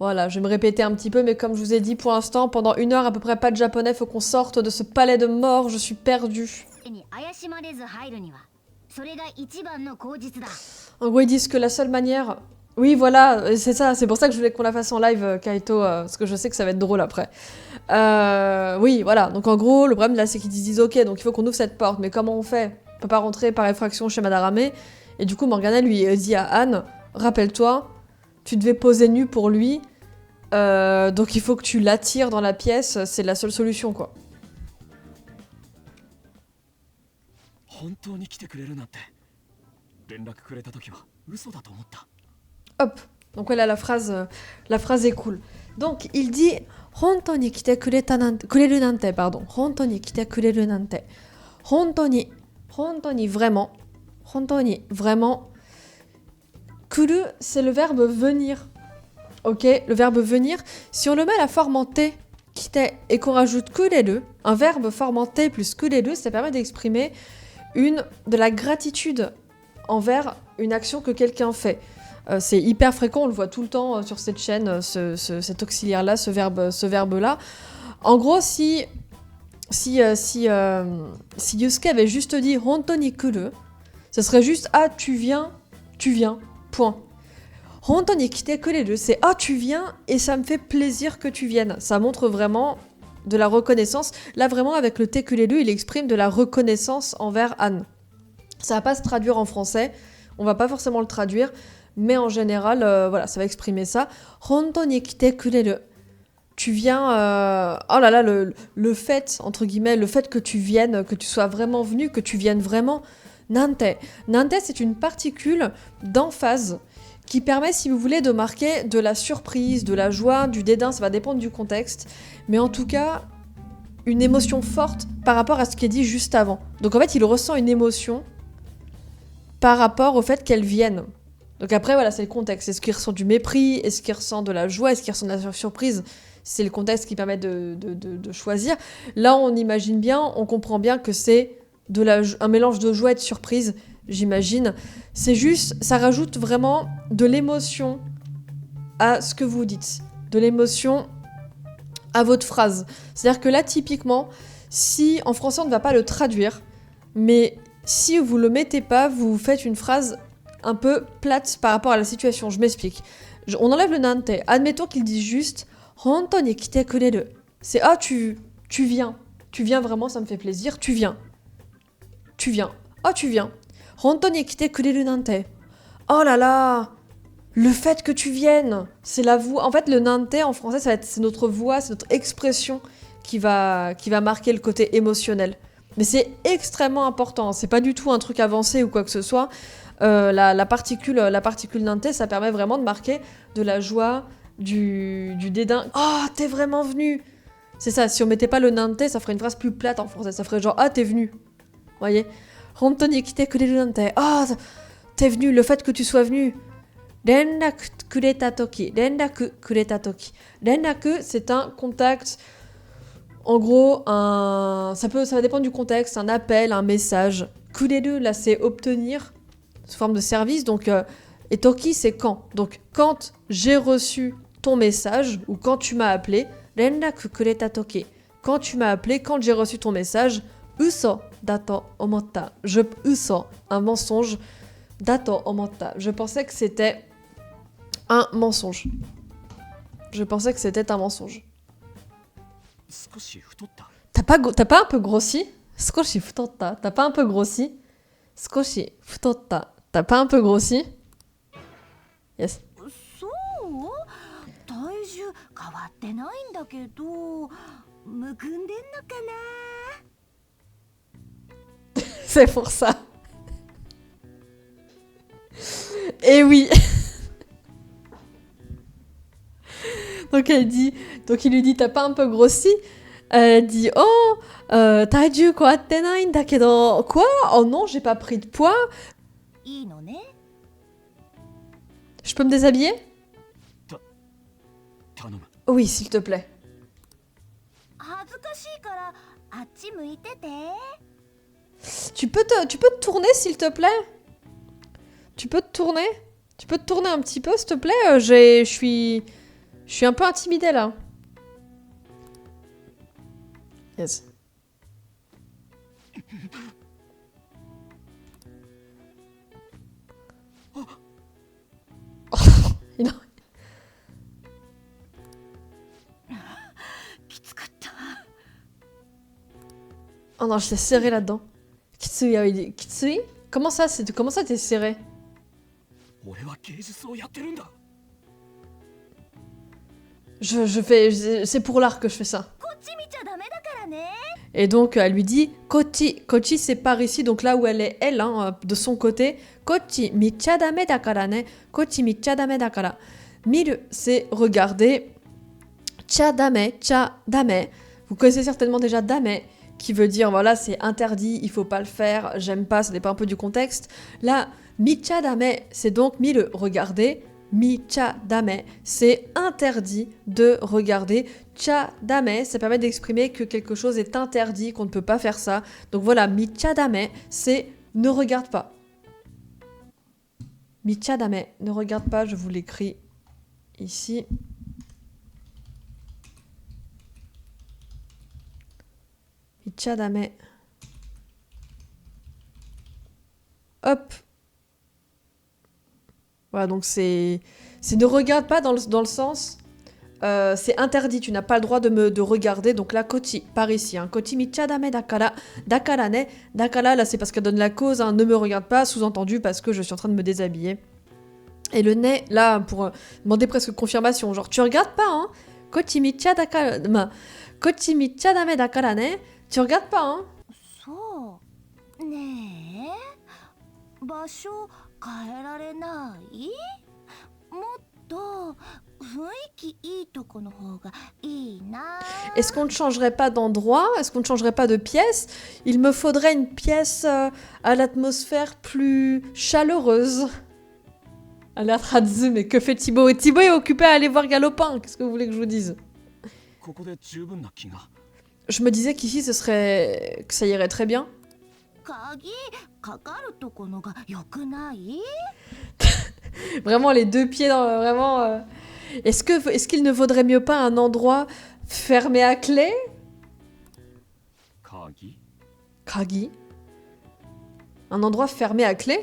Voilà, je vais me répéter un petit peu, mais comme je vous ai dit, pour l'instant, pendant 1 heure à peu près, pas de japonais, faut qu'on sorte de ce palais de mort, je suis perdue. En gros, ils disent que la seule manière... Oui, voilà, c'est ça, c'est pour ça que je voulais qu'on la fasse en live, Kaito, parce que je sais que ça va être drôle après. Oui, voilà, donc en gros, le problème là, c'est qu'ils disent ok, donc il faut qu'on ouvre cette porte, mais comment on fait? On peut pas rentrer par effraction chez Madarame, et du coup, Morgana lui dit à Anne, rappelle-toi, tu devais poser nu pour lui, donc il faut que tu l'attires dans la pièce, c'est la seule solution, quoi. Hop, donc voilà, la phrase est cool. Donc il dit honto ni kite kureru nante, pardon. Honto ni kite kureru nante. Honto ni vraiment. Honto ni vraiment. Kuru, c'est le verbe venir. Ok, le verbe venir. Si on le met à la forme en T, kite, et qu'on rajoute kureru, un verbe forme en T plus kureru, ça permet d'exprimer de la gratitude envers une action que quelqu'un fait. C'est hyper fréquent, on le voit tout le temps sur cette chaîne, cet auxiliaire-là, ce verbe-là. En gros, si Yusuke avait juste dit honto ni kuru, ce serait juste ah tu viens, point. Honto ni kite kureru, c'est ah tu viens et ça me fait plaisir que tu viennes. Ça montre vraiment de la reconnaissance. Là vraiment avec le te kureru, il exprime de la reconnaissance envers Anne. Ça va pas se traduire en français, on va pas forcément le traduire. Mais en général, voilà, ça va exprimer ça. Honto ni kite kureru. Tu viens... Oh là là, le fait, entre guillemets, le fait que tu viennes, que tu sois vraiment venu, que tu viennes vraiment. Nante. Nante, c'est une particule d'emphase qui permet, si vous voulez, de marquer de la surprise, de la joie, du dédain, ça va dépendre du contexte. Mais en tout cas, une émotion forte par rapport à ce qui est dit juste avant. Donc en fait, il ressent une émotion par rapport au fait qu'elle vienne. Donc après, voilà, c'est le contexte. Est-ce qu'il ressent du mépris? Est-ce qu'il ressent de la joie? Est-ce qu'il ressent de la surprise? C'est le contexte qui permet de choisir. Là, on imagine bien, on comprend bien que c'est un mélange de joie et de surprise, j'imagine. C'est juste, ça rajoute vraiment de l'émotion à ce que vous dites. De l'émotion à votre phrase. C'est-à-dire que là, typiquement, si, en français, on ne va pas le traduire, mais si vous le mettez pas, vous faites une phrase un peu plate par rapport à la situation. Je m'explique. On enlève le nante. Admettons qu'il dise juste honto ni kite kureru. C'est ah tu viens. Tu viens vraiment, ça me fait plaisir. Tu viens. Ah tu viens. Honto ni kite kureru nante. Oh là là. Le fait que tu viennes, c'est la voix. En fait, le nante en français, c'est notre voix, c'est notre expression qui va marquer le côté émotionnel. Mais c'est extrêmement important. C'est pas du tout un truc avancé ou quoi que ce soit. La particule nante, ça permet vraiment de marquer de la joie, du dédain. Oh, t'es vraiment venu! C'est ça, si on mettait pas le nante, ça ferait une phrase plus plate en français. Ça ferait genre, ah, t'es venu. Vous voyez? Honto ni kite kureru nante. Ah, t'es venu, le fait que tu sois venu. Renraku kureta toki. Renraku kureta toki. Renraku, c'est un contact. En gros, ça va dépendre du contexte. Un appel, un message. Kureru, là, c'est obtenir sous forme de service, donc et toki c'est quand. Donc quand j'ai reçu ton message ou quand tu m'as appelé, renraku kureta toki. Quand tu m'as appelé, quand j'ai reçu ton message, uso dato omotta. Uso, un mensonge, dato omotta. Je pensais que c'était un mensonge. T'as pas un peu grossi? Skoshi futotta. T'as pas un peu grossi? Skoshi futotta. T'as pas un peu grossi? Yes. C'est pour ça. Et oui. Donc il lui dit t'as pas un peu grossi? Elle dit oh, taiju ko atte nai nda kedo. Quoi? Oh non, j'ai pas pris de poids. Je peux me déshabiller? Oui, s'il te plaît. Tu peux te tourner, s'il te plaît? Tu peux te tourner un petit peu, s'il te plaît? Je Je suis un peu intimidée là. Yes. Il a- Oh non, je t'ai serré là-dedans. Kitsui, ah oui, Kitsui? Comment ça t'es serré? C'est pour l'art que je fais ça. Et donc elle lui dit Kochi, Kochi c'est par ici, donc là où elle est elle, hein, de son côté. Kochi micha dame dakara ne, Kochi micha dame dakara. Miru c'est regarder. Cha dame, cha dame. Vous connaissez certainement déjà dame, qui veut dire voilà c'est interdit, il faut pas le faire, j'aime pas, ça dépend un peu du contexte. Là micha dame c'est donc miru regarder. Micha dame, c'est interdit de regarder. Cha dame, ça permet d'exprimer que quelque chose est interdit, qu'on ne peut pas faire ça. Donc voilà, micha dame, c'est ne regarde pas. Micha dame, ne regarde pas, je vous l'écris ici. Micha dame. Hop. Voilà, donc c'est ne regarde pas dans le sens... c'est interdit, tu n'as pas le droit de regarder. Donc là, kochi, par ici. Hein. Kochi micha dame dakara. Dakara ne. Dakara, là, c'est parce qu'elle donne la cause. Hein, ne me regarde pas, sous-entendu parce que je suis en train de me déshabiller. Et le ne, là, pour demander presque confirmation. Genre, tu regardes pas, hein. Kochi micha dakara... Kochi micha dame dakara ne. Tu regardes pas, hein. So. Ne. Basho kaerare-nai? Motto. Est-ce qu'on ne changerait pas d'endroit? Est-ce qu'on ne changerait pas de pièce? Il me faudrait une pièce à l'atmosphère plus chaleureuse. Alerte Radzu, mais que fait Thibaut? Et Thibaut est occupé à aller voir Galopin. Qu'est-ce que vous voulez que je vous dise? Je me disais qu'ici, ce serait... que ça irait très bien. Vraiment, les deux pieds dans... Vraiment... Est-ce qu'il ne vaudrait mieux pas un endroit fermé à clé? Kagi. Un endroit fermé à clé?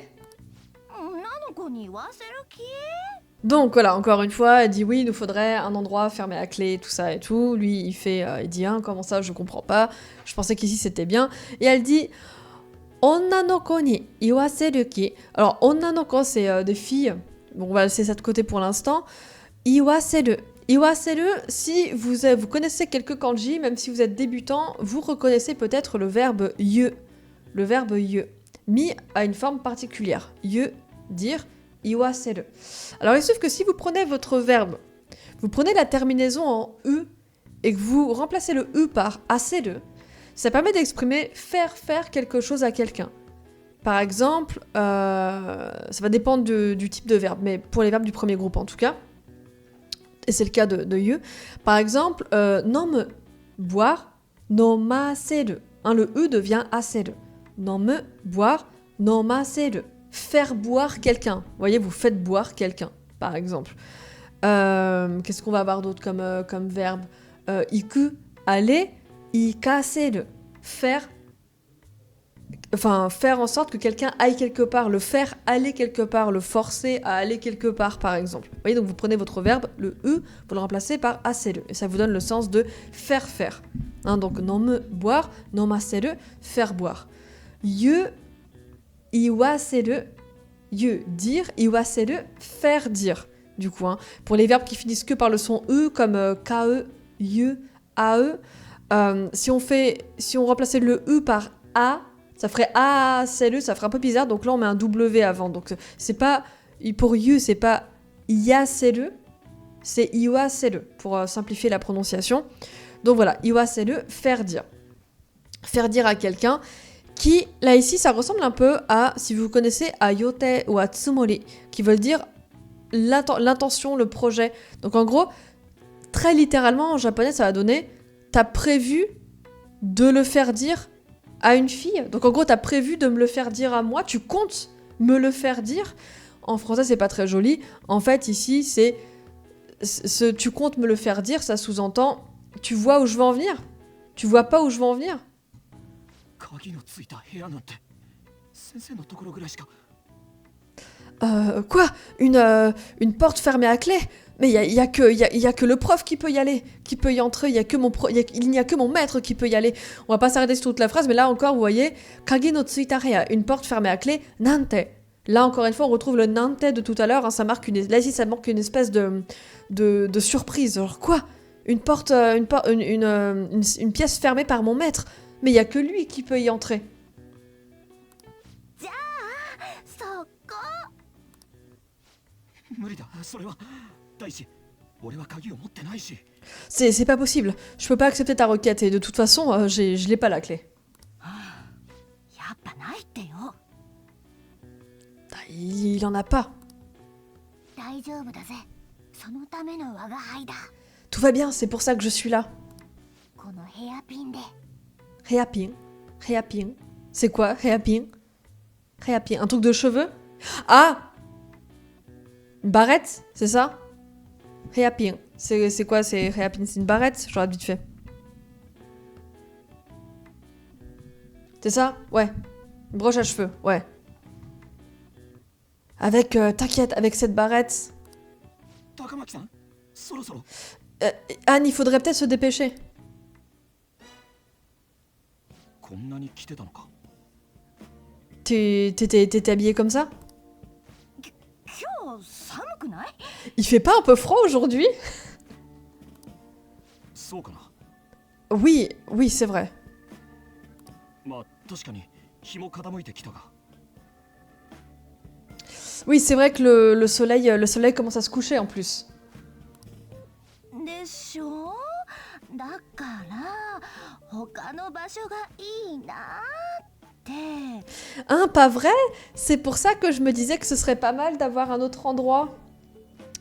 Donc voilà, encore une fois, elle dit oui, il nous faudrait un endroit fermé à clé, tout ça et tout. Lui, il dit hein, comment ça, je comprends pas. Je pensais qu'ici c'était bien. Et elle dit Onnanoko ni iwaseru ki. Alors, onnanoko, c'est des filles. Bon, on va laisser ça de côté pour l'instant. Iwaseru. Iwaseru, si vous connaissez quelques kanji, même si vous êtes débutant, vous reconnaissez peut-être le verbe ye. Le verbe ye. Mi a une forme particulière. Ye, dire, iwaseru. Alors il se trouve que si vous prenez votre verbe, vous prenez la terminaison en u et que vous remplacez le u par aseru, ça permet d'exprimer faire quelque chose à quelqu'un. Par exemple, ça va dépendre du type de verbe, mais pour les verbes du premier groupe en tout cas, et c'est le cas de you. Par exemple, nomu, boire, nomaseru. Hein, le e devient aseru. Nomu, boire, nomaseru. Faire boire quelqu'un. Vous voyez, vous faites boire quelqu'un, par exemple. Qu'est-ce qu'on va avoir d'autre comme verbe? Iku, aller, ikaseru. Faire en sorte que quelqu'un aille quelque part, le faire aller quelque part, le forcer à aller quelque part, par exemple. Vous voyez, donc vous prenez votre verbe, le « vous le remplacez par « aseru », et ça vous donne le sens de « faire ». Hein, donc, nomu, boire, nomaseru, faire boire. Yu, iwaseru, yu, dire, iwaseru, faire dire. Du coup, hein, pour les verbes qui finissent que par le son « e », comme « kae »,« yu »,« ae », si on remplaçait le « e » par « a », ça ferait ah, salut, ça ferait un peu bizarre. Donc là, on met un W avant. Donc c'est pas, pour you, c'est pas yaseru, c'est iwaseru, pour simplifier la prononciation. Donc voilà, iwaseru, faire dire. Faire dire à quelqu'un qui, là ici, ça ressemble un peu à, si vous connaissez, à yote ou à tsumori, qui veulent dire l'intention, le projet. Donc en gros, très littéralement, en japonais, ça va donner t'as prévu de le faire dire à une fille. Donc en gros, t'as prévu de me le faire dire à moi, tu comptes me le faire dire. En français, c'est pas très joli. En fait, ici, c'est tu comptes me le faire dire, ça sous-entend, tu vois où je veux en venir? Tu vois pas où je veux en venir? 鍵のついた部屋なんて先生のところぐらいしか。 Quoi? Une porte fermée à clé? Mais y a que le prof qui peut y aller, qui peut y entrer, il n'y a que mon maître qui peut y aller. On va pas s'arrêter sur toute la phrase, mais là encore, vous voyez, kage no tsuita heya, une porte fermée à clé, nante. Là, encore une fois, on retrouve le nante de tout à l'heure, hein, là ici, ça manque une espèce de surprise. Genre, quoi? Une porte, une pièce fermée par mon maître, mais il y a que lui qui peut y entrer. そこ。無理だ、それは。大志、俺は鍵を持ってないし。 C'est pas possible. Je peux pas accepter ta requête et de toute façon, je l'ai pas la clé. やっぱないってよ。 Il en a pas. 大丈夫だぜ。そのための我が輩だ。 Tout va bien, c'est pour ça que je suis là. このヘアピンで。 Réaping. Réaping. C'est quoi, Réaping? Réaping. Un truc de cheveux? Ah! Une barrette? C'est ça? Réaping. C'est quoi, c'est Réaping? C'est une barrette? Je regarde vite fait. C'est ça? Ouais. Une broche à cheveux, ouais. Avec, t'inquiète, avec cette barrette. 高巻さん、そろそろ。 Anne, il faudrait peut-être se dépêcher. こんなに来てたのか。 T'étais habillée comme ça? 今日寒くない？ Il fait pas un peu froid aujourd'hui? そうかな。 Oui, oui, c'est vrai. まあ確かに日も傾いてきたが。 Oui, c'est vrai que le soleil commence à se coucher en plus. でしょ？だから他の場所がいいなって。 Hein, pas vrai? C'est pour ça que je me disais que ce serait pas mal d'avoir un autre endroit.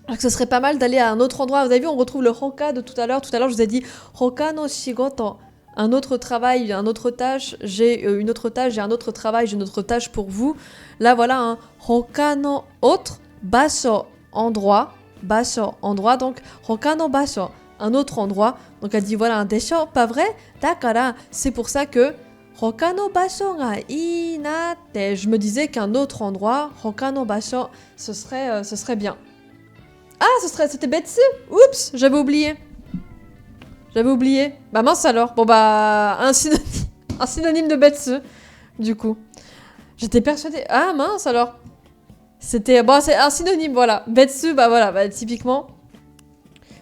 Que ce serait pas mal d'aller à un autre endroit. Vous avez vu, on retrouve le hoka de tout à l'heure. Tout à l'heure, je vous ai dit hoka no shigoto. Un autre travail, un autre tâche. J'ai une autre tâche, j'ai un autre travail, j'ai une autre tâche pour vous. Là, voilà un hoka no autre. Basho, endroit. Basho, endroit. Donc, hoka no basho, un autre endroit. Donc, elle dit voilà un desho. Pas vrai? Dakara, c'est pour ça que hoka no basho ga ii na te. Je me disais qu'un autre endroit, hoka no basho, ce serait bien. Ah, c'était Betsu. Oups, j'avais oublié. J'avais oublié. Bah mince alors. Bon bah, un synonyme de Betsu, du coup. J'étais persuadée. Ah mince alors. C'était, bon, c'est un synonyme, voilà. Betsu, bah voilà, bah, typiquement.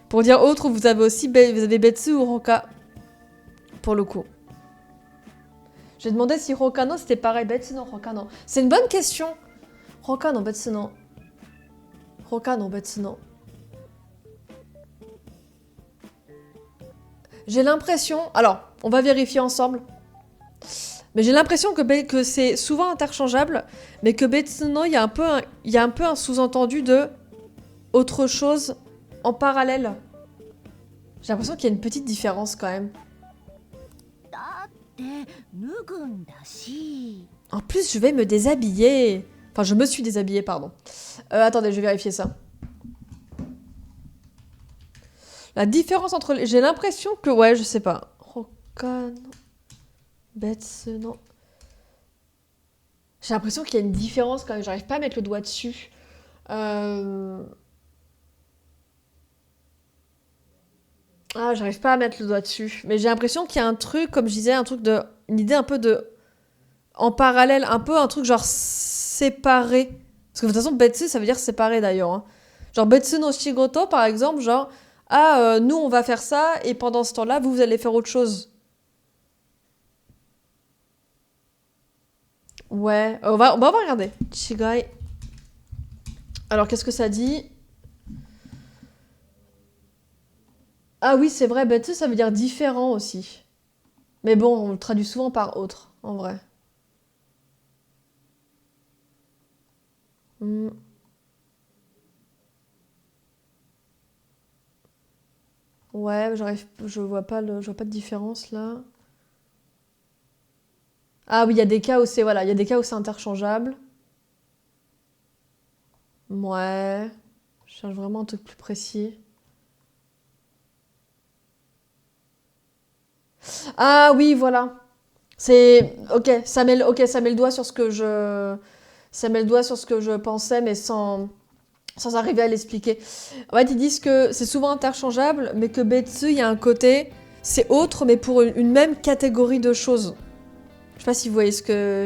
Pour dire autre, vous avez Betsu ou Hoka. Pour le coup. J'ai demandé si Hokano c'était pareil. Betsu no Hokano. C'est une bonne question. Hokano, Betsu no. Hokano, Betsu no. J'ai l'impression... Alors, on va vérifier ensemble. Mais j'ai l'impression que c'est souvent interchangeable, mais que Betsu no, il y a un peu un sous-entendu de autre chose en parallèle. J'ai l'impression qu'il y a une petite différence quand même. だって脱ぐんだし。 En plus, je vais me déshabiller. Enfin, je me suis déshabillée, pardon. Attendez, je vais vérifier ça. La différence entre... J'ai l'impression que... Ouais, je sais pas. Hokano... Betsu no... J'ai l'impression qu'il y a une différence quand même. J'arrive pas à mettre le doigt dessus. Ah, j'arrive pas à mettre le doigt dessus. Mais j'ai l'impression qu'il y a un truc, comme je disais, un truc de... Une idée un peu de... En parallèle, un peu un truc genre séparé. Parce que de toute façon, Betsu, ça veut dire séparé d'ailleurs. Hein. Genre Betsu no shigoto, par exemple, genre... Ah, nous, on va faire ça, et pendant ce temps-là, vous allez faire autre chose. Ouais, on va regarder. Chigai. Alors, qu'est-ce que ça dit? Ah oui, c'est vrai, Betsu, ça veut dire différent aussi. Mais bon, on le traduit souvent par autre, en vrai. Ouais, je vois pas de différence là. Ah oui, il y a des cas où c'est voilà, il y a des cas où c'est interchangeable. Ouais. Je cherche vraiment un truc plus précis. Ah oui, voilà. C'est... Ok, ça met le doigt sur ce que je... Ça met le doigt sur ce que je pensais, mais sans arriver à l'expliquer. En fait, ils disent que c'est souvent interchangeable, mais que betsu, il y a un côté... C'est autre, mais pour une même catégorie de choses. Je sais pas si vous voyez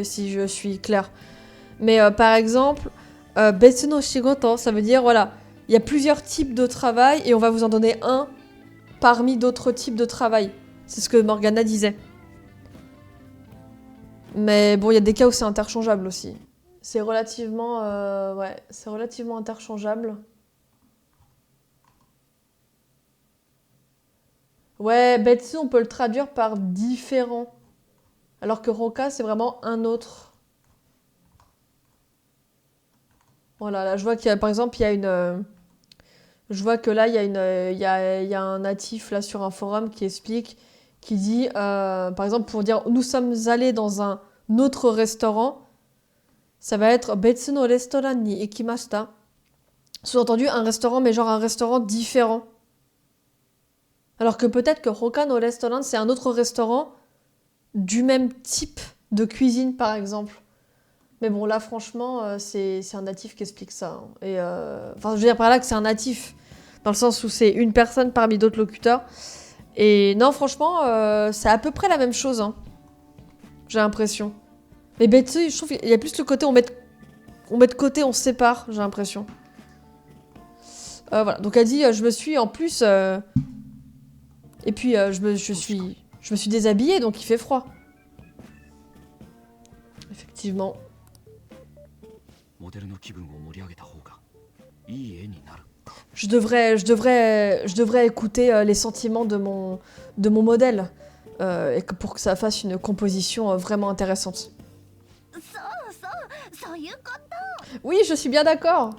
si je suis claire. Mais par exemple, betsu no shigoto, ça veut dire, voilà, il y a plusieurs types de travail, et on va vous en donner un parmi d'autres types de travail. C'est ce que Morgana disait. Mais bon, il y a des cas où c'est interchangeable aussi. C'est relativement... ouais, c'est relativement interchangeable. Ouais, Betsu, on peut le traduire par différent. Alors que Roka, c'est vraiment un autre. Voilà, là, je vois qu'il y a, par exemple, il y a une... je vois que là, il y a un natif là sur un forum qui explique, qui dit, par exemple, pour dire nous sommes allés dans un autre restaurant, ça va être Betsu no restaurant ni ikimashita. Sous-entendu, un restaurant, mais genre un restaurant différent. Alors que peut-être que Hoka no restaurant, c'est un autre restaurant du même type de cuisine, par exemple. Mais bon, là, franchement, c'est un natif qui explique ça. Hein. Et, enfin, je veux dire par là que c'est un natif, dans le sens où c'est une personne parmi d'autres locuteurs. Et non, franchement, c'est à peu près la même chose. Hein. J'ai l'impression. Mais Betsu, je trouve qu'il y a plus le côté, on met de côté, on se sépare, j'ai l'impression. Voilà, donc elle dit, je me suis en plus... et puis, je me suis déshabillée, donc il fait froid. Effectivement. Je devrais écouter les sentiments de mon modèle pour que ça fasse une composition vraiment intéressante. Oui, je suis bien d'accord.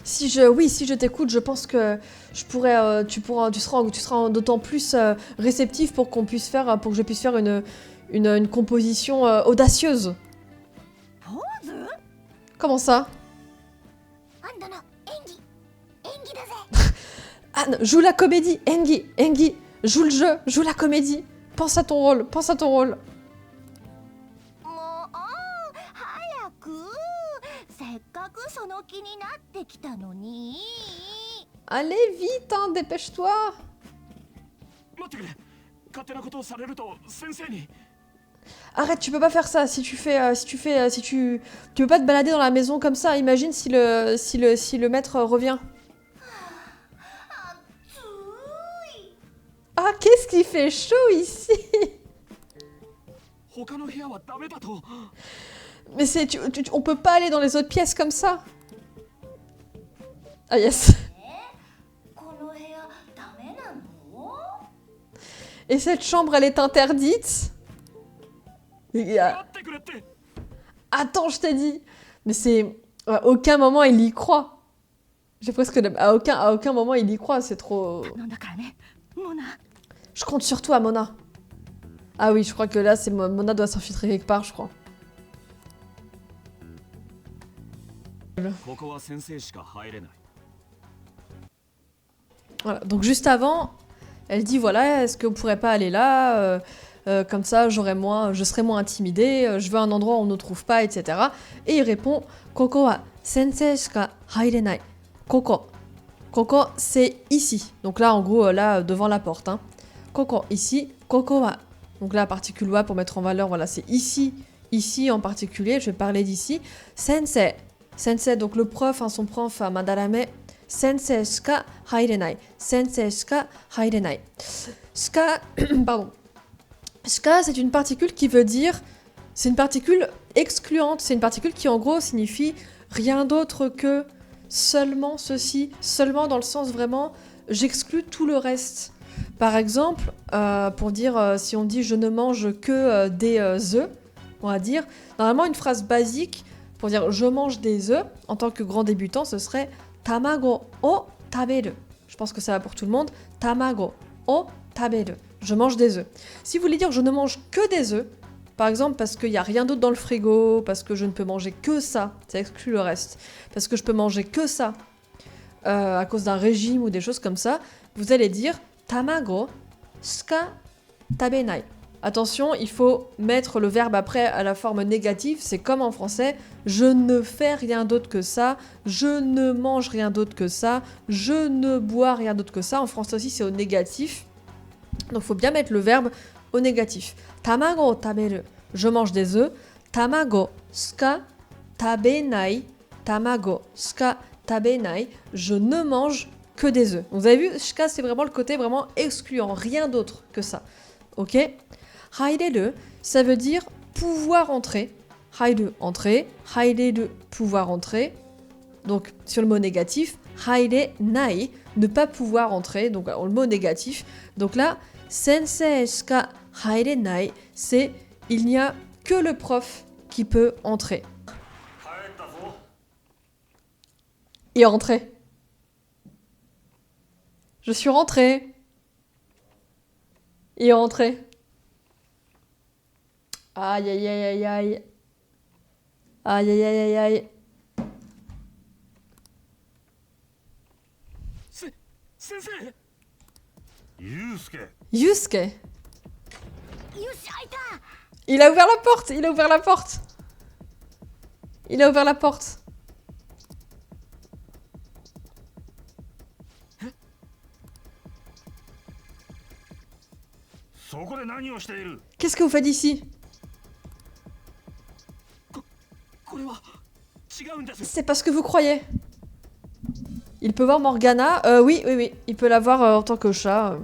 Si je t'écoute, je pense que tu seras d'autant plus réceptif pour que je puisse faire une composition audacieuse. Comment ça? Anne, joue la comédie, Engi, joue le jeu, joue la comédie. Pense à ton rôle. Allez vite, hein, dépêche-toi. Arrête, tu peux pas faire ça. Tu peux pas te balader dans la maison comme ça. Imagine si le maître revient. Ah, qu'est-ce qui fait chaud ici? Mais on peut pas aller dans les autres pièces comme ça. Ah yes. Et cette chambre, elle est interdite? Attends, je t'ai dit. Mais c'est... À aucun moment, il y croit. J'ai presque... À aucun moment, il y croit, c'est trop... Je compte sur toi, Mona. Ah oui, je crois que là, Mona doit s'infiltrer quelque part, je crois. Voilà, donc juste avant, elle dit voilà, est-ce que vous pourrez pas aller là comme ça, je serai moins intimidée, je veux un endroit où on ne trouve pas, etc. Et il répond Koko wa sensei shika hairenai. Koko. Koko, c'est ici. Donc là, en gros, là, devant la porte. Hein. Koko, ici. Koko wa. Donc là, particule wa pour mettre en valeur, voilà, c'est ici. Ici en particulier, je vais parler d'ici. Sensei. Sensei, donc le prof, hein, son prof, Madarame. Sensei shika hairenai. Sensei shika hairenai. Shika, pardon. Shika, c'est une particule qui veut dire... C'est une particule excluante. C'est une particule qui, en gros, signifie rien d'autre que seulement ceci. Seulement dans le sens vraiment, j'exclus tout le reste. Par exemple, pour dire, si on dit « je ne mange que des œufs », on va dire, normalement, une phrase basique pour dire « je mange des œufs », en tant que grand débutant, ce serait « tamago o taberu ». Je pense que ça va pour tout le monde. « Tamago o taberu ». Je mange des œufs. Si vous voulez dire « je ne mange que des œufs », par exemple parce qu'il n'y a rien d'autre dans le frigo, parce que je ne peux manger que ça exclut le reste, parce que je peux manger que ça, à cause d'un régime ou des choses comme ça, vous allez dire tamago suka tabenai. Attention, il faut mettre le verbe après à la forme négative, c'est comme en français, je ne fais rien d'autre que ça, je ne mange rien d'autre que ça, je ne bois rien d'autre que ça. En français aussi, c'est au négatif. Donc, il faut bien mettre le verbe au négatif. Tamago taberu, je mange des œufs. Tamago suka tabenai, tamago suka tabenai, je ne mange que des œufs. Donc, vous avez vu, suka, c'est vraiment le côté vraiment excluant, rien d'autre que ça. Ok? Haireru, ça veut dire pouvoir entrer. Hairu, entrer. Haireru, pouvoir entrer. Donc, sur le mot négatif, hairenai, ne pas pouvoir entrer. Donc, le mot négatif. Donc là, sensei shika hairenai, c'est il n'y a que le prof qui peut entrer. Et entrer. Je suis rentrée. Et rentrée. Aïe aïe aïe aïe aïe. Aïe aïe aïe aïe aïe. Sensei! Yusuke, Yusuke. よし開いた Il a ouvert la porte. Il a ouvert la porte. Il a ouvert la porte. Qu'est-ce que vous faites ici? これは違うんです。 C'est pas ce que vous croyez. Il peut voir Morgana. Oui, oui, oui. Il peut la voir en tant que chat.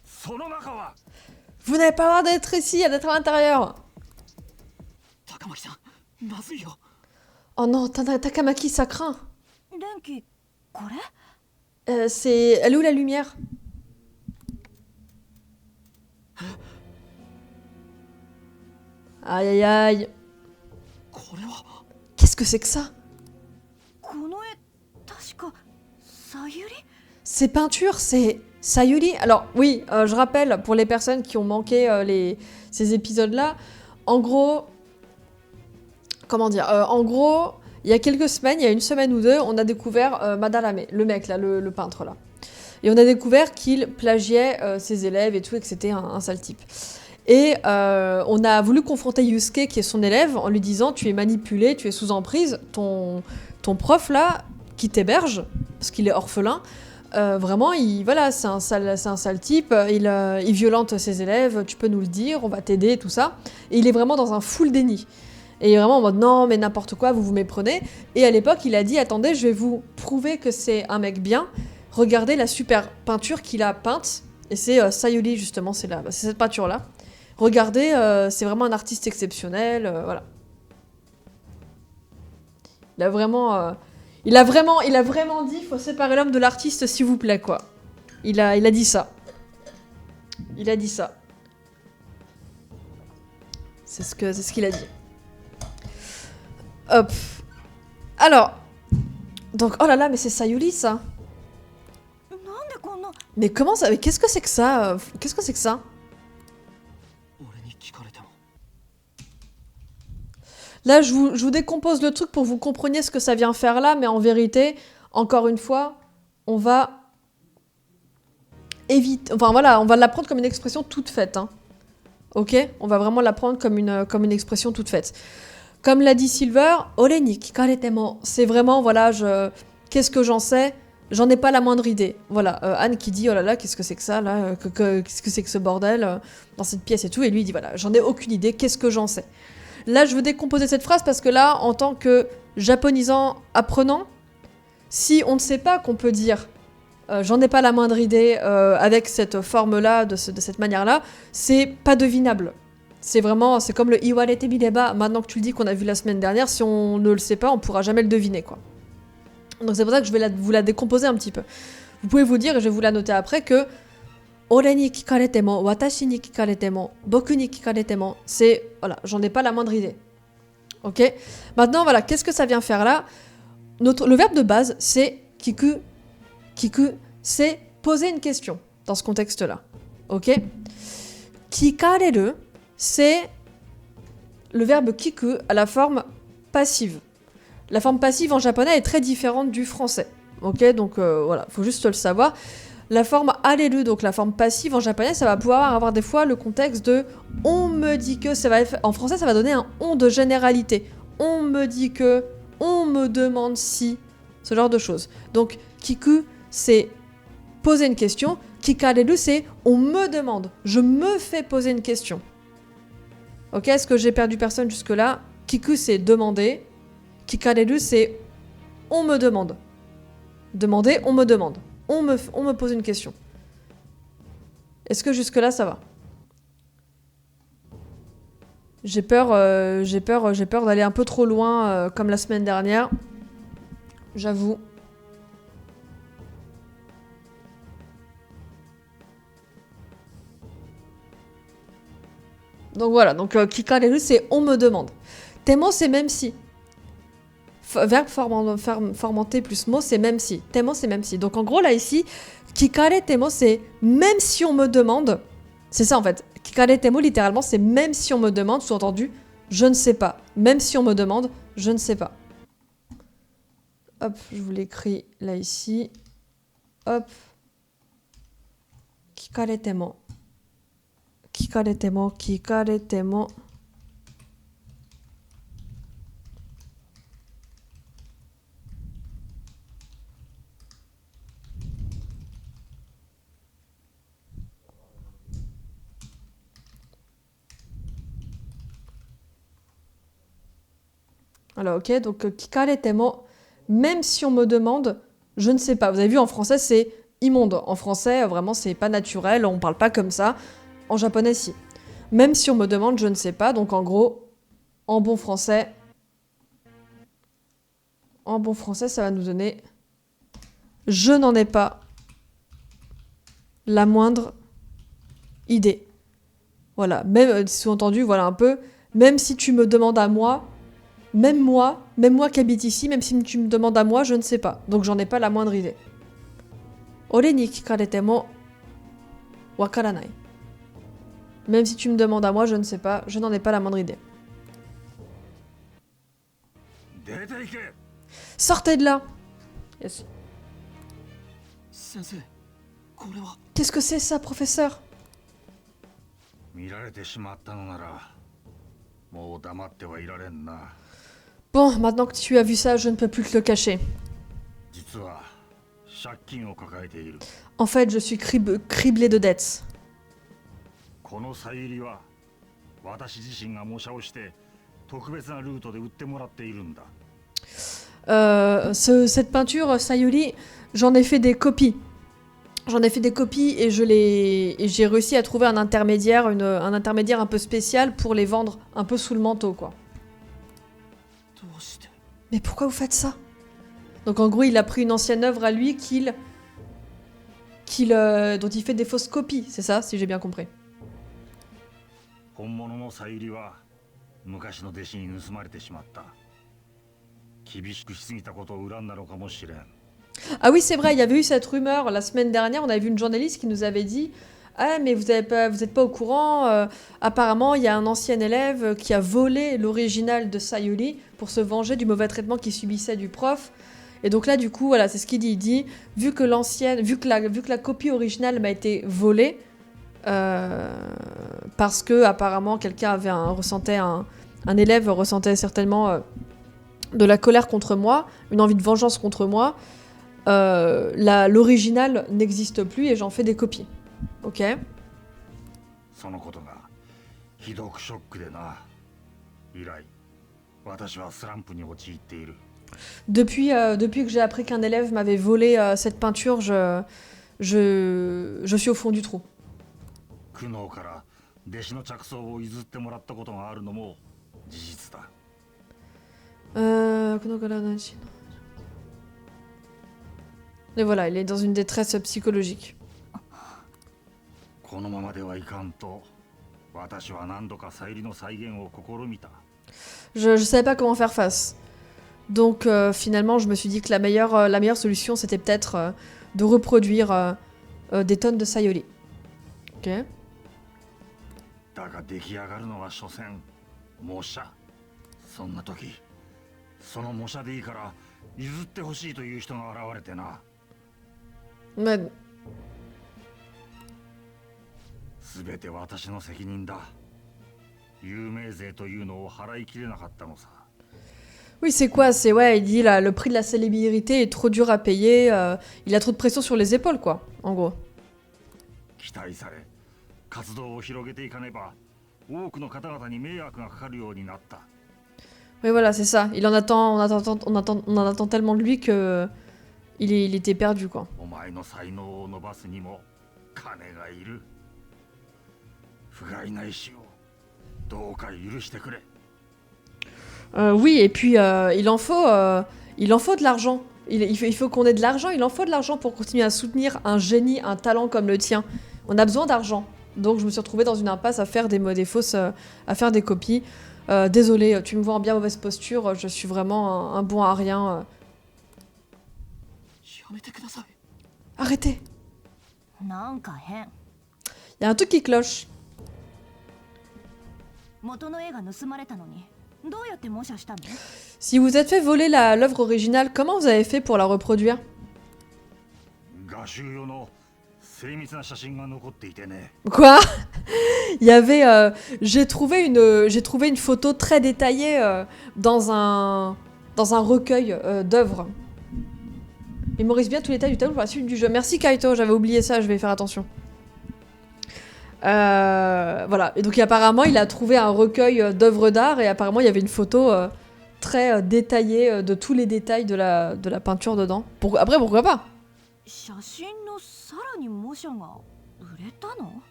その中は Vous n'avez pas le droit d'être ici, d'être à l'intérieur. 高巻さん、まずいよ。 Oh non, Takamaki, ça craint. 電気これ C'est... Elle est où la lumière? Aïe aïe aïe. これは Qu'est-ce que c'est que ça? この絵確かさゆり Ces peintures, c'est Sayuri. Alors oui, je rappelle pour les personnes qui ont manqué ces épisodes-là, en gros, comment dire, en gros, il y a quelques semaines, il y a une semaine ou deux, on a découvert Madalame, le mec là, le peintre là. Et on a découvert qu'il plagiait ses élèves et tout, et que c'était un sale type. Et on a voulu confronter Yusuke, qui est son élève, en lui disant « Tu es manipulé, tu es sous emprise, ton prof là, qui t'héberge, parce qu'il est orphelin, vraiment, voilà, c'est un sale type, il violente ses élèves, tu peux nous le dire, on va t'aider, tout ça. » Et il est vraiment dans un full déni. Et il est vraiment en mode « Non, mais n'importe quoi, vous vous méprenez. » Et à l'époque, il a dit « Attendez, je vais vous prouver que c'est un mec bien. Regardez la super peinture qu'il a peinte. » Et c'est Sayuri, justement, c'est cette peinture-là. Regardez, c'est vraiment un artiste exceptionnel, voilà. Il a vraiment dit, il faut séparer l'homme de l'artiste, s'il vous plaît, quoi. Il a dit ça. Il a dit ça. C'est ce qu'il a dit. Hop. Alors. Donc, oh là là, mais c'est Sayuri, ça. なんでこんな Mais comment ça... Mais qu'est-ce que c'est que ça? Qu'est-ce que c'est que ça? 俺に聞かれても。 Là, je vous décompose le truc pour que vous compreniez ce que ça vient faire là, mais en vérité, encore une fois, on va éviter... Enfin voilà, on va l'apprendre comme une expression toute faite. Hein. Ok? On va vraiment l'apprendre comme une expression toute faite. Comme l'a dit Silver, Ore ni kikarete mo, c'est vraiment, voilà, qu'est-ce que j'en sais? J'en ai pas la moindre idée. Voilà, Anne qui dit, oh là là, qu'est-ce que c'est que ça, là? Qu'est-ce que c'est que ce bordel dans cette pièce et tout? Et lui, il dit, voilà, j'en ai aucune idée, qu'est-ce que j'en sais? Là, je veux décomposer cette phrase parce que là, en tant que japonisant apprenant, si on ne sait pas qu'on peut dire j'en ai pas la moindre idée avec cette forme-là, de cette manière-là, c'est pas devinable. C'est vraiment, c'est comme le iwarete mireba, maintenant que tu le dis qu'on a vu la semaine dernière, si on ne le sait pas, on pourra jamais le deviner, quoi. Donc c'est pour ça que je vais vous la décomposer un petit peu. Vous pouvez vous dire, et je vais vous la noter après, que Ore ni kikarete mo, watashi ni kikarete mo, boku ni kikarete mo, c'est, voilà, j'en ai pas la moindre idée. Ok? Maintenant, voilà, qu'est-ce que ça vient faire là? Le verbe de base, c'est kiku. Kiku, c'est poser une question dans ce contexte-là. Ok? Kikareru, c'est le verbe kiku à la forme passive. La forme passive en japonais est très différente du français. Ok, donc voilà, faut juste le savoir. La forme areru, donc la forme passive en japonais, ça va pouvoir avoir des fois le contexte de on me dit que, en français ça va donner un on de généralité. On me dit que, on me demande si, ce genre de choses. Donc kiku, c'est poser une question. Kikareru, c'est on me demande, je me fais poser une question. Ok, est-ce que j'ai perdu personne jusque-là? Kiku, c'est demander. Kikareru, c'est on me demande. Demander, on me demande. On me pose une question. Est-ce que jusque-là, ça va? J'ai peur d'aller un peu trop loin comme la semaine dernière. J'avoue. Donc voilà, donc kikareru, c'est on me demande. Temo, c'est même si. Verbe formanté plus mot, c'est même si. Temo, c'est même si. Donc en gros, là, ici, kikare temo, c'est même si on me demande. C'est ça, en fait. Kikare temo, littéralement, c'est même si on me demande, sous-entendu, je ne sais pas. Même si on me demande, je ne sais pas. Hop, je vous l'écris là, ici. Hop. Kikare temo. Kikare temo, kikare temo. Alors, ok, donc kikare temo, même si on me demande, je ne sais pas. Vous avez vu, en français, c'est immonde. En français, vraiment, c'est pas naturel, on parle pas comme ça. En japonais, si. Même si on me demande, je ne sais pas. Donc, en gros, en bon français, ça va nous donner je n'en ai pas la moindre idée. Voilà, même sous-entendu, voilà un peu, même si tu me demandes à moi, même moi qui habite ici, même si tu me demandes à moi, je ne sais pas. Donc j'en ai pas la moindre idée. Ore ni kikarete mo wakaranai. Même si tu me demandes à moi, je ne sais pas, je n'en ai pas la moindre idée. Sortez de là! Yes. 先生これは Qu'est-ce que c'est ça, professeur? 見られてしまったのならもう黙ってはいられんな。 Bon, maintenant que tu as vu ça, je ne peux plus te le cacher. 実は借金を抱えている。 En fait, je suis criblé de dettes. このサイリは私自身が模写をして特別なルートで売ってもらっているんだ。 Cette peinture, Sayuri, j'en ai fait des copies. J'en ai fait des copies et j'ai réussi à trouver un intermédiaire un peu spécial pour les vendre un peu sous le manteau, quoi. どうして Mais pourquoi vous faites ça? Donc en gros, il a pris une ancienne œuvre à lui dont il fait des fausses copies, c'est ça, si j'ai bien compris. 本物のサイリは昔の弟子に盗まれてしまった。厳しくしすぎたことを恨んだのかもしれん。 Ah oui, c'est vrai, il y avait eu cette rumeur la semaine dernière, on avait vu une journaliste qui nous avait dit « Ah, mais vous êtes pas au courant, apparemment, il y a un ancien élève qui a volé l'original de Sayuri pour se venger du mauvais traitement qu'il subissait du prof. » Et donc là, du coup, voilà, c'est ce qu'il dit. Il dit « Vu que la copie originale m'a été volée, parce que apparemment quelqu'un un élève ressentait certainement de la colère contre moi, une envie de vengeance contre moi, l'original n'existe plus et j'en fais des copies. » Ok. そのことがひどくショックでな。以来、私はスランプに陥っている。 Depuis que j'ai appris qu'un élève m'avait volé cette peinture, je suis au fond du trou. 苦悩から弟子の着想を譲ってもらったことがあるのも事実だ。 Et voilà, il est dans une détresse psychologique. このままではいかんと、私は何度かサイリの再現を試みた。 Je savais pas comment faire face. Donc finalement, je me suis dit que la meilleure solution, c'était peut-être de reproduire des tonnes de Sayuri. Ok. だが出来上がるのが所詮模写。そんな時その模写でいいから譲ってほしいという人が現れてな。 Mais 全て私の責任だ。有名税というのを払いきれなかったのさ。 oui, c'est quoi? C'est ouais, il dit là, le prix de la célébrité est trop dur à payer. Il a trop de pression sur les épaules, quoi, en gros. 期待され活動を広げていかねば多くの方々に迷惑がかかるようになった。 Oui, voilà, c'est ça. Il en attend, on en attend tellement de lui que il était perdu, quoi. お前の才能を伸ばすにも金がいる。不甲斐ない死をどうか許してくれ。 Oui, et puis il en faut de l'argent. Il faut qu'on ait de l'argent. Il en faut de l'argent pour continuer à soutenir un génie, un talent comme le tien. On a besoin d'argent. Donc je me suis retrouvée dans une impasse à faire des fausses, à faire des copies. Désolée, tu me vois en bien mauvaise posture. Je suis vraiment un bon à rien. やめてください。 Arrêtez. なんか変。 Il y a un truc qui cloche. 元の絵が盗まれたのにどうやって模写したの？ Si vous êtes fait voler l'œuvre originale, comment vous avez fait pour la reproduire? 画集用の精密な写真が残っていてね。 Quoi? Il y avait, j'ai trouvé une photo très détaillée dans un recueil d'œuvres. Mémorise bien tous les détails du tableau pour la suite du jeu. Merci Kaito, j'avais oublié ça, je vais faire attention. Voilà, et donc apparemment il a trouvé un recueil d'œuvres d'art et apparemment il y avait une photo très détaillée de tous les détails de la peinture dedans. Après, pourquoi pas? 写真のさらに模写が売れたの？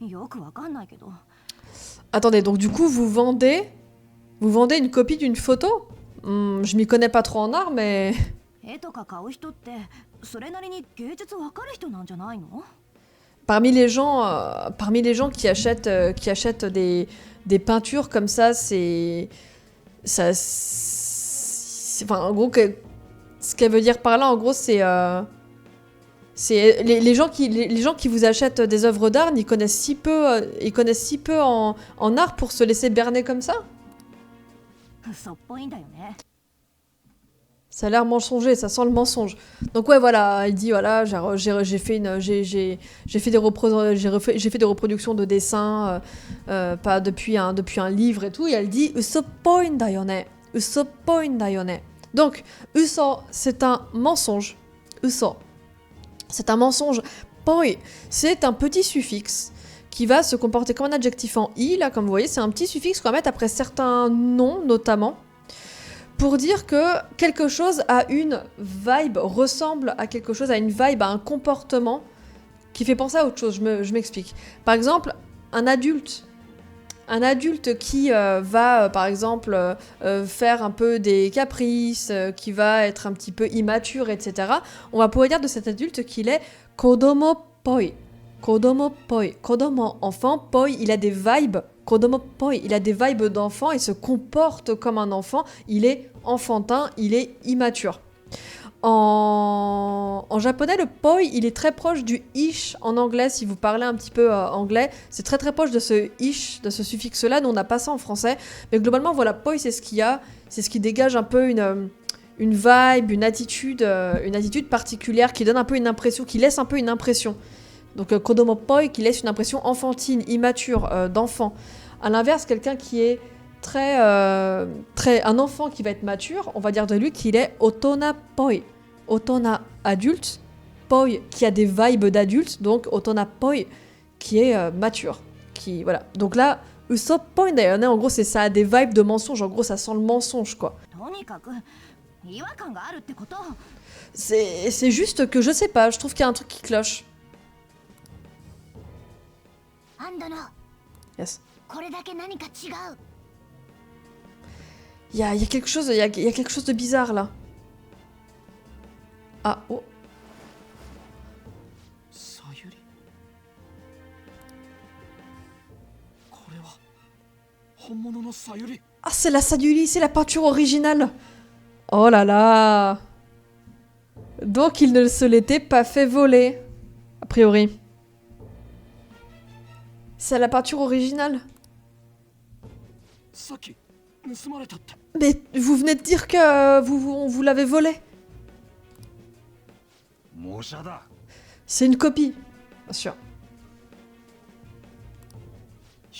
よくわかんないけど。 Attendez, donc du coup vous vendez une copie d'une photo? Je m'y connais pas trop en art, mais... 絵とか買う人ってそれなりに芸術わかる人なんじゃないの？ Parmi les gens qui achètent des peintures comme ça, enfin, en gros, ce qu'elle veut dire par là, en gros, c'est les gens qui vous achètent des œuvres d'art, ils connaissent si peu en art pour se laisser berner comme ça. 嘘っぽいんだよね。 Ça a l'air mensonger, ça sent le mensonge. Donc ouais, voilà, il dit voilà, j'ai fait des reproductions de dessins, pas depuis un livre et tout. Et elle dit usoppoin dayone, usoppoin dayone. Donc uso, c'est un mensonge. Uso, c'est un mensonge. Poi, c'est un petit suffixe qui va se comporter comme un adjectif en i. Là, comme vous voyez, c'est un petit suffixe qu'on va mettre après certains noms, notamment. Pour dire que quelque chose a une vibe, ressemble à quelque chose, a une vibe, à un comportement qui fait penser à autre chose. Je m'explique. Par exemple, un adulte qui va, par exemple, faire un peu des caprices, qui va être un petit peu immature, etc. On va pouvoir dire de cet adulte qu'il est kodomo poi. Kodomo poi. Kodomo, enfant, poi, il a des vibes. Kodomo poi, il a des vibes d'enfant, il se comporte comme un enfant, il est enfantin, il est immature. En japonais, le poi, il est très proche du ish en anglais. Si vous parlez un petit peu anglais, c'est très très proche de ce ish, de ce suffixe-là. Nous, on n'a pas ça en français. Mais globalement, voilà, poi, c'est ce qu'il y a. C'est ce qui dégage un peu une vibe, une attitude particulière qui donne un peu une impression, qui laisse un peu une impression. Donc, kodomo poi, qui laisse une impression enfantine, immature, d'enfant. À l'inverse, quelqu'un qui est un enfant qui va être mature, on va dire de lui qu'il est otona poi. Otona adulte, poi qui a des vibes d'adulte, donc otona poi qui est mature. Voilà. Donc là, usop poi d'ailleurs, en gros, ça a des vibes de mensonge, en gros, ça sent le mensonge, quoi. C'est juste que je sais pas, je trouve qu'il y a un truc qui cloche. Yes. Il y a quelque chose de bizarre là. Ah, oh. Sayuri. Ah, c'est la Sayuri, c'est la peinture originale. Oh là là. Donc il ne se l'était pas fait voler, a priori. C'est la peinture originale. さっき盗まれたって。 Mais vous venez de dire que on vous l'avez volé. 模写だ。 C'est une copie, bien sûr.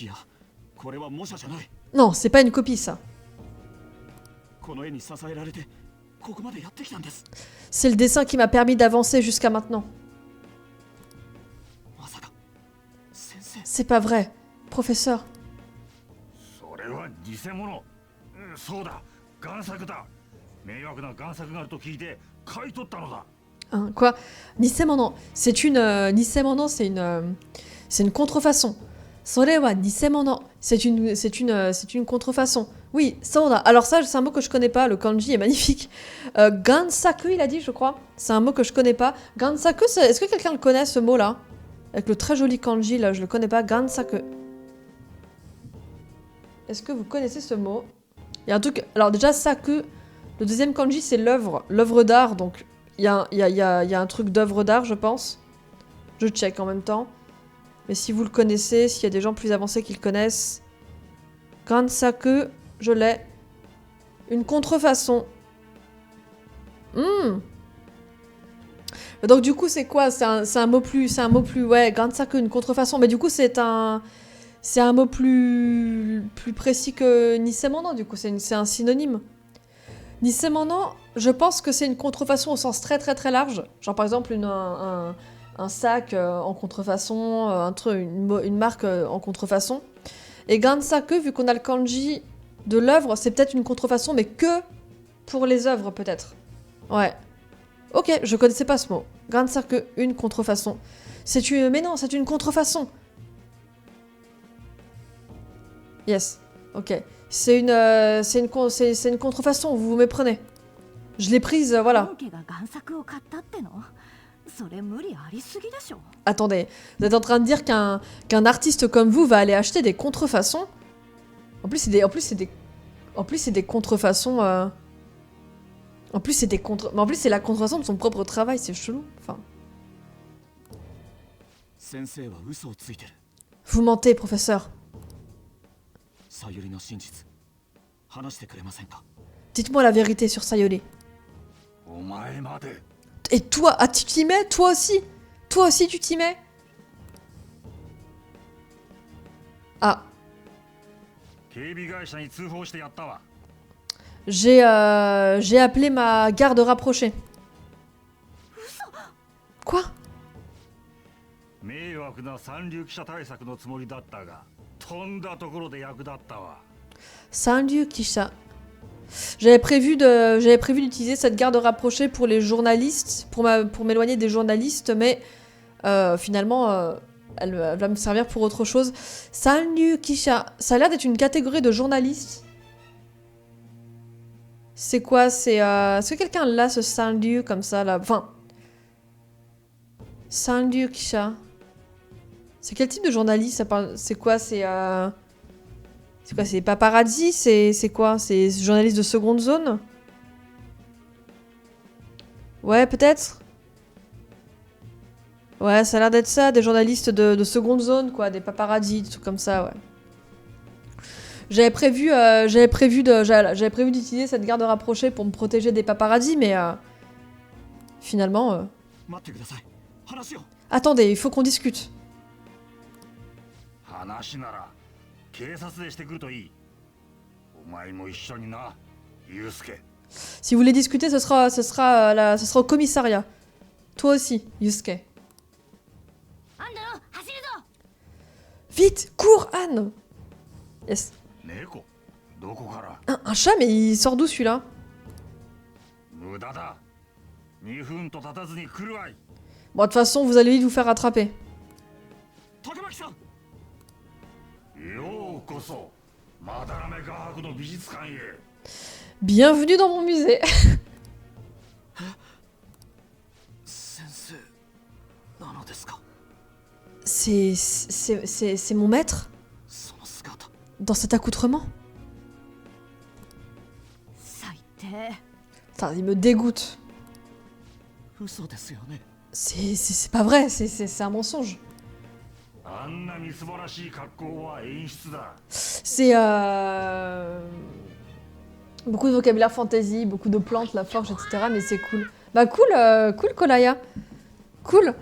いや、これは模写じゃない。 Non, c'est pas une copie, ça. この絵に支えられてここまでやってきたんです。 C'est le dessin qui m'a permis d'avancer jusqu'à maintenant. まさか先生。 C'est pas vrai, professeur. それは偽物。そうだ、贋作だ。迷惑な贋作があると聞いて買い取ったのだ。 Hein, quoi? Nisemono. C'est une... Nisemono, c'est une contrefaçon. Sorewa Nisemono. C'est une contrefaçon. Oui, Soda. Alors ça, c'est un mot que je connais pas. Le kanji est magnifique. Gansaku, il a dit, je crois. C'est un mot que je connais pas. Gansaku, est-ce que quelqu'un le connaît, ce mot-là? Avec le très joli kanji, là, je le connais pas. Gansaku. Est-ce que vous connaissez ce mot? Il y a un truc... Alors déjà, saku, le deuxième kanji, c'est l'œuvre. L'œuvre d'art, donc... Il y a un truc d'œuvre d'art, je pense. Je check en même temps. Mais si vous le connaissez, s'il y a des gens plus avancés qui le connaissent... Gansaku, je l'ai. Une contrefaçon. Donc du coup, c'est quoi? C'est un mot plus... Ouais, Gansaku, une contrefaçon. Mais du coup, c'est un mot plus précis que Nisemono, du coup. C'est un synonyme. Nisemono, je pense que c'est une contrefaçon au sens très très très large. Genre par exemple un sac en contrefaçon, une marque en contrefaçon. Et Gansaku, vu qu'on a le kanji de l'œuvre, c'est peut-être une contrefaçon, mais que pour les œuvres peut-être. Ouais. Ok, je connaissais pas ce mot. Gansaku, une contrefaçon. Mais non, c'est une contrefaçon. Yes, ok. C'est une contrefaçon, vous vous méprenez. Je l'ai prise, voilà. Attendez, vous êtes en train de dire qu'un artiste comme vous va aller acheter des contrefaçons? En plus, c'est des contrefaçons... En plus, c'est la contrefaçon de son propre travail, c'est chelou. Enfin... Vous mentez, professeur. Dites-moi la vérité sur Sayori. Et toi, tu t'y mets? Toi aussi? Toi aussi, tu t'y mets? Ah. J'ai appelé ma garde rapprochée. Quoi? Sanryu Kisha. J'avais prévu d'utiliser cette garde rapprochée pour les journalistes, pour m'éloigner des journalistes, mais finalement, elle va me servir pour autre chose. Sanryu Kisha. Ça a l'air d'être une catégorie de journalistes. C'est quoi? Est-ce que quelqu'un l'a, ce Sanryu, comme ça, là? Enfin... Sanryu Kisha. C'est quel type de journaliste? C'est quoi? C'est quoi? C'est paparazzi? C'est quoi? C'est journaliste de seconde zone? Ouais, peut-être? Ouais, ça a l'air d'être ça, des journalistes de seconde zone, quoi. Des paparazzi, des trucs comme ça, ouais. J'avais prévu d'utiliser cette garde rapprochée pour me protéger des paparazzi, mais finalement... Attendez, il faut qu'on discute. Si vous voulez discuter, ce sera au commissariat. Toi aussi, Yusuke. Vite, cours, Anne. Yes. Un chat, mais il sort d'où celui-là? Bon, de toute façon, vous allez vite vous faire rattraper. Bienvenue dans mon musée. C'est mon maître? Dans cet accoutrement? Putain, il me dégoûte. C'est pas vrai, c'est un mensonge. あんなみすぼらしい格好は演出だ。 C'est beaucoup de vocabulaire fantasy, beaucoup de plantes, la forge, etc. Mais c'est cool. Bah cool, cool Kolaya. Cool.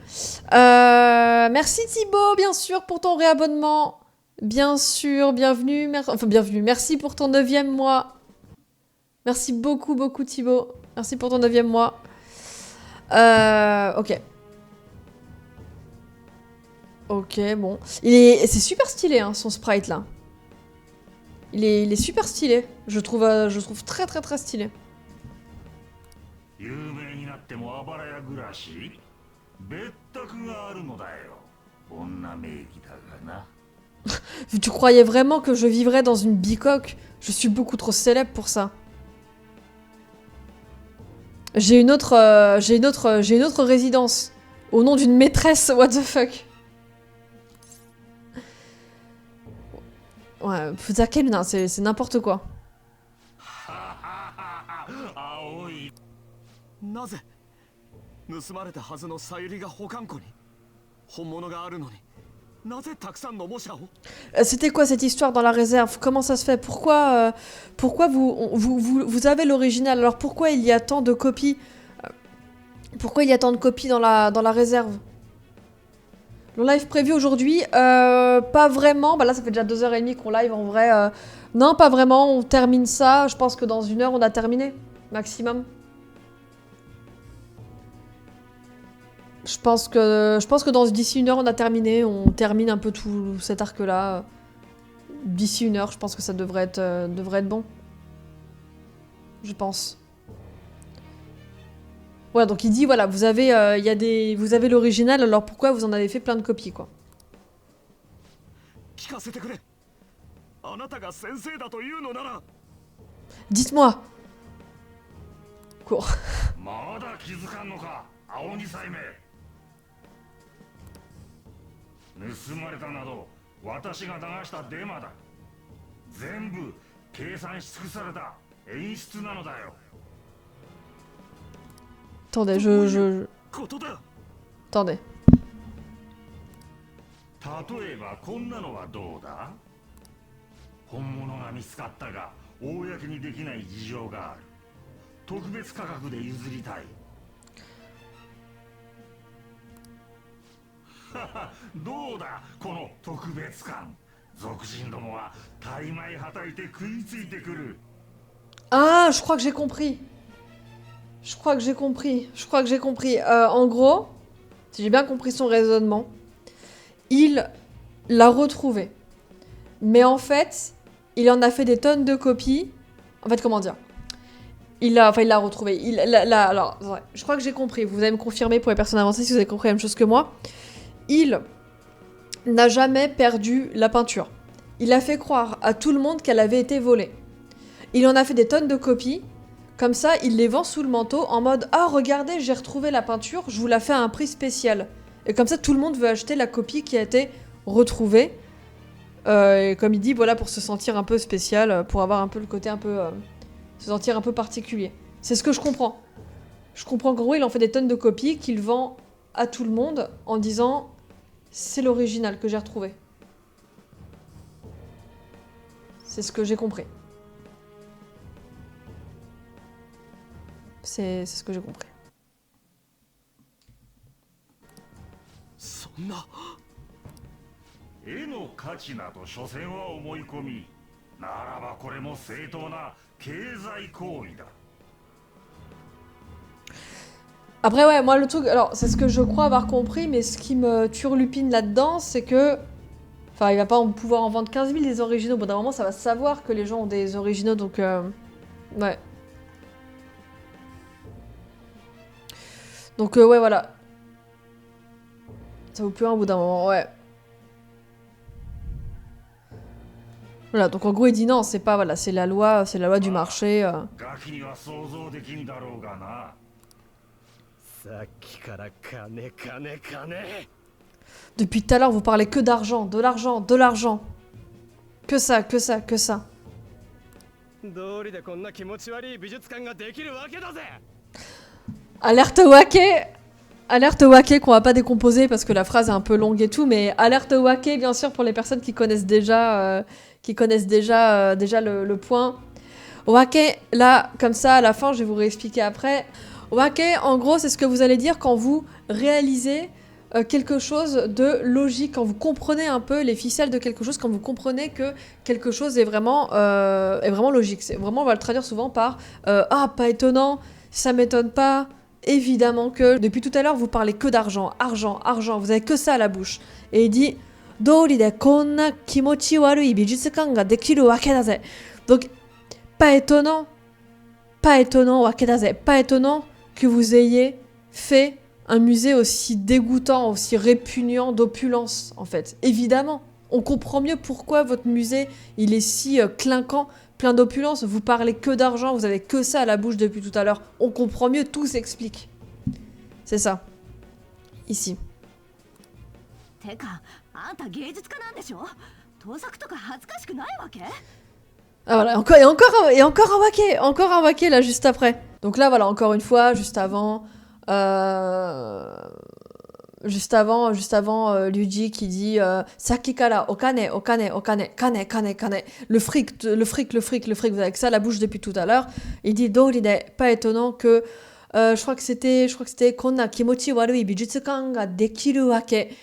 Merci Thibaut, bien sûr, pour ton réabonnement. Bien sûr, bienvenue. Enfin, bienvenue. Merci pour ton 9e mois. Merci beaucoup, beaucoup Thibaut. Merci pour ton 9e mois. Ok. Ok, bon. C'est super stylé, hein, son sprite, là. Il est super stylé. Je trouve très, très, très stylé. 有名になってもあばらや暮らし、別宅があるのだよ。女名義だがな。 Tu croyais vraiment que je vivrais dans une bicoque? Je suis beaucoup trop célèbre pour ça. J'ai une autre résidence. Au nom d'une maîtresse, what the fuck. Ouais, Fuzaken, c'est n'importe quoi. 青い。なぜ盗まれたはずのさゆりが保管庫に本物があるのになぜたくさんの模写を C'était quoi cette histoire dans la réserve? Comment ça se fait? Pourquoi vous avez l'original? Alors pourquoi il y a tant de copies? Pourquoi il y a tant de copies dans la réserve? Le live prévu aujourd'hui, pas vraiment. Bah là, ça fait déjà 2h30 qu'on live en vrai. Non, pas vraiment. On termine ça. Je pense que dans 1 heure, on a terminé. Maximum. Je pense que d'ici 1 heure, on a terminé. On termine un peu tout cet arc-là. D'ici 1 heure, je pense que ça devrait être bon. Je pense. Voilà, donc il dit, voilà, vous avez l'original, alors pourquoi vous en avez fait plein de copies, quoi. 聞かせてくれ。あなたが先生だというのなら。 Dites-moi. Cours. まだ気づかんのか、青二歳目。盗まれたなど、私が流したデマだ。全部計算し尽くされた演出なのだよ。 Attendez, Attendez. 例えばこんなのはどうだ？本物が見つかったが公にできない事情がある。特別価格で譲りたい。どうだこの特別感。俗人どもは大枚はたいて食いついてくる。 Ah, je crois que j'ai compris. En gros, si j'ai bien compris son raisonnement, il l'a retrouvé. Mais en fait, il en a fait des tonnes de copies. En fait, comment dire? Il l'a retrouvé. Alors, ouais, je crois que j'ai compris. Vous allez me confirmer pour les personnes avancées si vous avez compris la même chose que moi. Il n'a jamais perdu la peinture. Il a fait croire à tout le monde qu'elle avait été volée. Il en a fait des tonnes de copies. Comme ça, il les vend sous le manteau en mode « Ah, regardez, j'ai retrouvé la peinture, je vous la fais à un prix spécial. » Et comme ça, tout le monde veut acheter la copie qui a été retrouvée. Et comme il dit, voilà, pour se sentir un peu spécial, pour avoir un peu le côté un peu... se sentir un peu particulier. C'est ce que je comprends. Je comprends qu'en gros, il en fait des tonnes de copies qu'il vend à tout le monde en disant « C'est l'original que j'ai retrouvé. » C'est ce que j'ai compris. C'est ce que j'ai compris. そんな。絵の価値など所詮は思い込み。ならばこれも正当な経済行為だ。 Après, ouais, moi, le truc... Alors, c'est ce que je crois avoir compris, mais ce qui me turlupine là-dedans, c'est que... Enfin, il va pas pouvoir en vendre 15 000 des originaux. Bon, d'un moment, ça va se savoir que les gens ont des originaux, donc... Ouais. Donc, ouais, voilà. Ça vaut plus un au bout d'un moment, ouais. Voilà, donc en gros, il dit non, c'est pas... Voilà, c'est la loi du marché. ガキには想像できんだろうがな。 さっきから金金金。 Depuis tout à l'heure, vous parlez que d'argent, de l'argent, de l'argent. Que ça, que ça, que ça. 道理でこんな気持ち悪い美術館ができるわけだぜ。 Alerte Waké. Alerte Wake qu'on va pas décomposer parce que la phrase est un peu longue et tout, mais alerte Wake bien sûr pour les personnes qui connaissent déjà, déjà le point. Wake, là, comme ça, à la fin, je vais vous réexpliquer après. Wake, en gros, c'est ce que vous allez dire quand vous réalisez quelque chose de logique, quand vous comprenez un peu les ficelles de quelque chose, quand vous comprenez que quelque chose est vraiment logique. C'est vraiment, on va le traduire souvent par ah, pas étonnant, ça m'étonne pas. Évidemment que depuis tout à l'heure, vous parlez que d'argent, argent, argent, vous avez que ça à la bouche. Et il dit Dori de konna kimochi warui bijutsukan ga dekiru wake da ze. Donc, pas étonnant, wake da ze. Pas étonnant que vous ayez fait un musée aussi dégoûtant, aussi répugnant d'opulence, en fait. Évidemment, on comprend mieux pourquoi votre musée, il est si clinquant, plein d'opulence. Vous parlez que d'argent, vous avez que ça à la bouche depuis tout à l'heure. On comprend mieux, tout s'explique. C'est ça. Ici. てかあんた芸術家なんでしょ盗作とか恥ずかしくないわけ Ah voilà, encore un wake là juste après. Donc là voilà, encore une fois, juste avant Ryuji qui dit Sakikara, okane, okane, okane, kane, kane, kane. Le fric, vous avez que ça à la bouche depuis tout à l'heure. Il dit Dori de, pas étonnant que je crois que c'était Konna kimochi warui bijutsukan ga dekiru wake.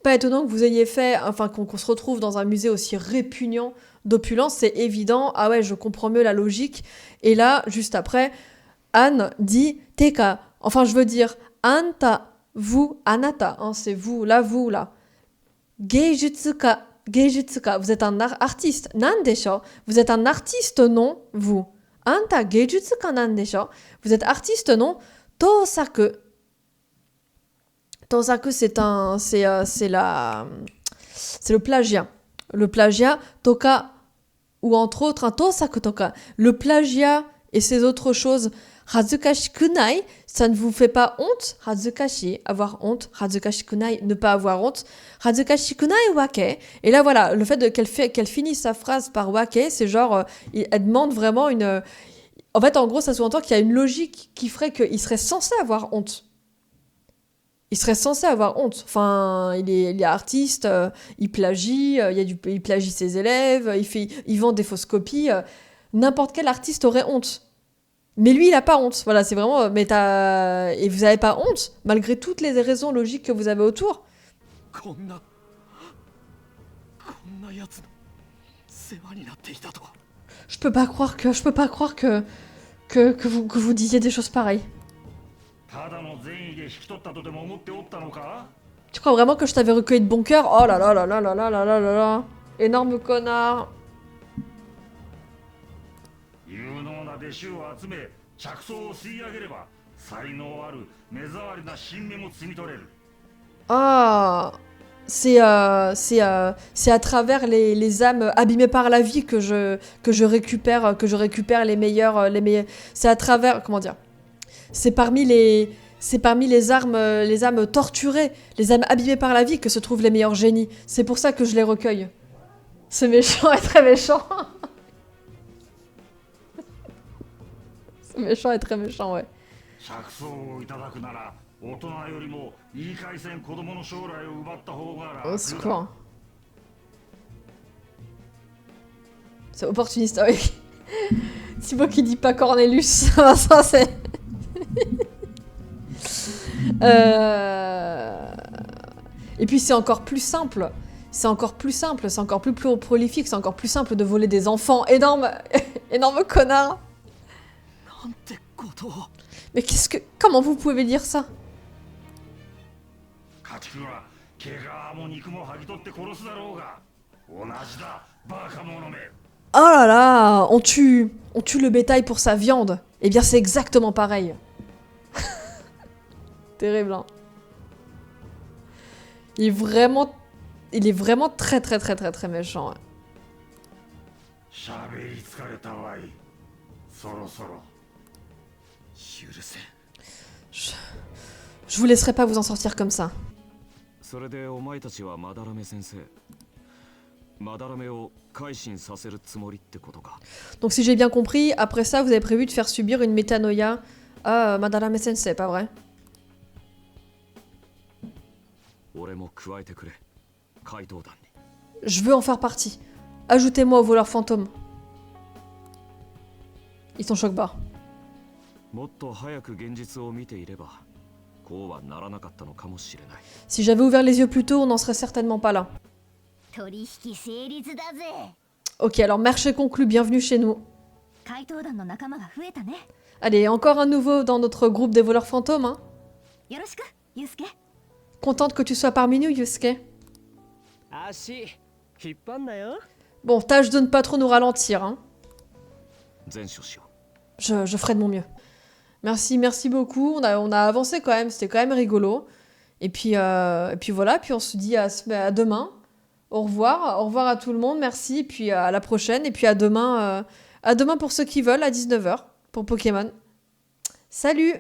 Pas étonnant que vous ayez fait, enfin qu'on se retrouve dans un musée aussi répugnant d'opulence, c'est évident. Ah ouais, je comprends mieux la logique. Et là, juste après, Anne dit Teka, enfin je veux dire, Anta, vous, Anata, hein, c'est vous là. Geijutsuka, vous êtes un artiste. Nandesho, vous êtes un artiste, non, vous. Anta geijutsuka nandesho, vous êtes artiste, non. Tosaku. Tosaku, c'est le plagiat. Le plagiat, toka, ou entre autres, un tosaku toka. Le plagiat et ces autres choses, hazukashi kunai, ça ne vous fait pas honte. Hazukashi, avoir honte. Hazukashi kunai, ne pas avoir honte. Hazukashi kunai wake. Et là, voilà, le fait qu'elle finisse sa phrase par wake, c'est genre, elle demande vraiment une... En fait, en gros, ça sous-entend qu'il y a une logique qui ferait qu'il serait censé avoir honte. Il serait censé avoir honte. Enfin, il est artiste, il plagie, il plagie ses élèves, il vend des fausses copies. N'importe quel artiste aurait honte. Mais lui, il n'a pas honte. Voilà, c'est vraiment... Et vous n'avez pas honte, malgré toutes les raisons logiques que vous avez autour. こんなやつの世話になっていたとは。 Je peux pas croire que vous disiez des choses pareilles. ただの善意で引き取ったとでも思っておったのか Tu crois vraiment que je t'avais recueilli de bon cœur? Oh là là là là là là là là là là. Énorme connard. 有能な弟子を集め着想を吸い上げれば才能ある目障りな新芽も摘み取れる。 Ah, c'est à travers les âmes abîmées par la vie que je récupère les meilleurs. C'est à travers, comment dire, c'est parmi les âmes torturées, les âmes abîmées par la vie que se trouvent les meilleurs génies. C'est pour ça que je les recueille. Ce méchant est très méchant. Ce méchant est très méchant, ouais. 着想をいただくなら大人よりも言い返せん子供の将来を奪った方が Au 楽だ。 secours. C'est opportuniste, ah oui. Thibaut qui dit pas Cornelius, ça c'est... Et puis c'est encore plus simple. C'est encore plus prolifique, c'est encore plus simple de voler des enfants. Énorme connard. なんてことを。 Mais comment vous pouvez dire ça? 家畜は毛皮も肉も剥ぎ取って殺すだろうが同じだバカ者め。 Oh là là, on tue le bétail pour sa viande. Eh bien c'est exactement pareil. Terrible, hein. Il est vraiment très très très très très méchant. Ouais. 喋り疲れたわい。そろそろ。許せ。 Je vous laisserai pas vous en sortir comme ça. それでお前たちはマダラメ先生。マダラメを改心させるつもりってことか。 Donc si j'ai bien compris, après ça vous avez prévu de faire subir une métanoïa à Madara Sensei, pas vrai? 俺も加えてくれ怪盗団に Je veux en faire partie. Ajoutez-moi au voleur fantôme. Ils sont choc bas. もっと早く現実を見ていればこうはならなかったのかもしれない Si j'avais ouvert les yeux plus tôt, on n'en serait certainement pas là. 取引成立だぜ。 Ok, alors marché conclu, bienvenue chez nous. 怪盗団の仲間が増えたね。 Allez, encore un nouveau dans notre groupe des voleurs fantômes, hein. よろしく、ユウスケ。 Contente que tu sois parmi nous, Yusuke. 足引っ張んなよ。 Bon, tâche de ne pas trop nous ralentir, hein. 前処しよ Je ferai de mon mieux. Merci beaucoup. On a avancé quand même, c'était quand même rigolo. Et puis voilà, puis on se dit à demain. Au revoir à tout le monde, merci. Et puis à la prochaine. Et puis à demain pour ceux qui veulent, à 19h, pour Pokémon. Salut!